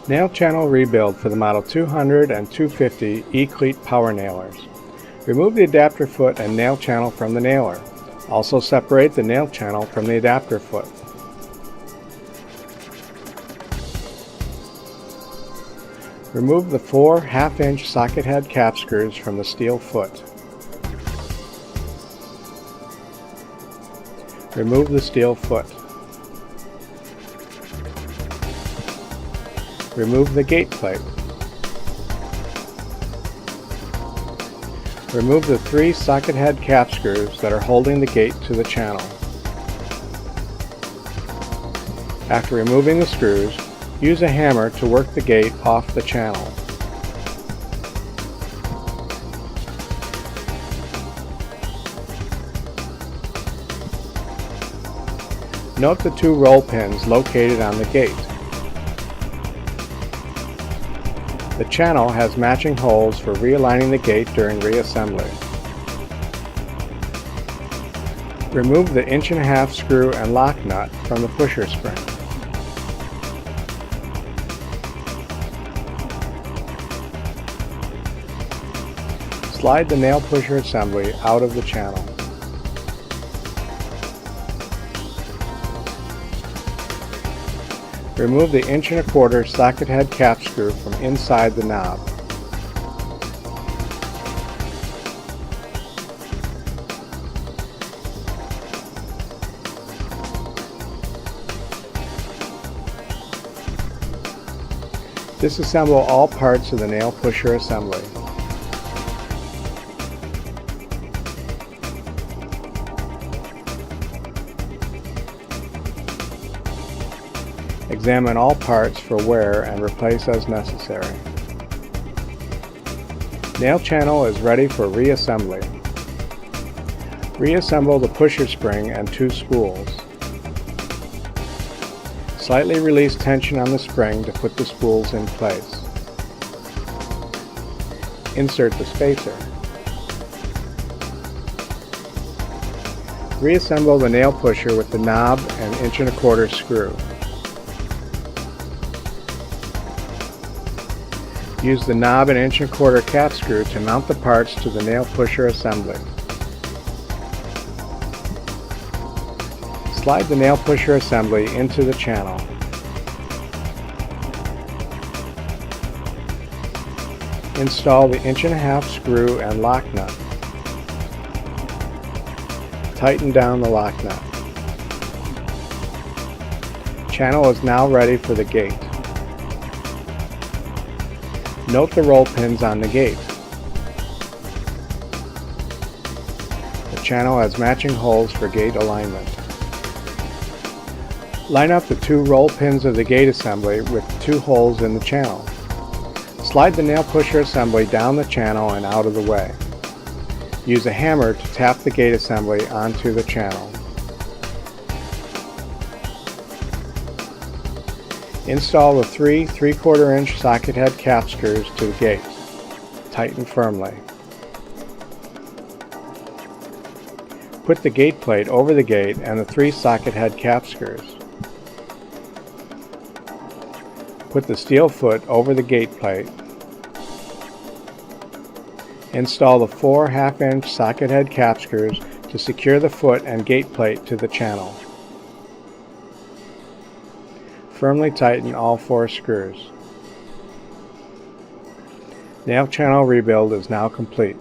Nail channel rebuild for the Model 200 and 250 E-Cleat power nailers. Remove the adapter foot and nail channel from the nailer. Also separate the nail channel from the adapter foot. Remove the 4 1/2-inch socket head cap screws from the steel foot. Remove the steel foot. Remove the gate plate. Remove the 3 socket head cap screws that are holding the gate to the channel. After removing the screws, use a hammer to work the gate off the channel. Note the 2 roll pins located on the gate. The channel has matching holes for realigning the gate during reassembly. Remove the 1.5-inch screw and lock nut from the pusher spring. Slide the nail pusher assembly out of the channel. Remove the 1.25-inch socket head cap screw from inside the knob. Disassemble all parts of the nail pusher assembly. Examine all parts for wear and replace as necessary. Nail channel is ready for reassembly. Reassemble the pusher spring and 2 spools. Slightly release tension on the spring to put the spools in place. Insert the spacer. Reassemble the nail pusher with the knob and 1.25-inch screw. Use the knob and 1.25-inch cap screw to mount the parts to the nail pusher assembly. Slide the nail pusher assembly into the channel. Install the 1.5-inch screw and lock nut. Tighten down the lock nut. Channel is now ready for the gate. Note the roll pins on the gate. The channel has matching holes for gate alignment. Line up the 2 roll pins of the gate assembly with 2 holes in the channel. Slide the nail pusher assembly down the channel and out of the way. Use a hammer to tap the gate assembly onto the channel. Install the 3 3/4-inch socket head cap screws to the gate. Tighten firmly. Put the gate plate over the gate and the 3 socket head cap screws. Put the steel foot over the gate plate. Install the 4 1/2-inch socket head cap screws to secure the foot and gate plate to the channel. Firmly tighten all 4 screws. Nail channel rebuild is now complete.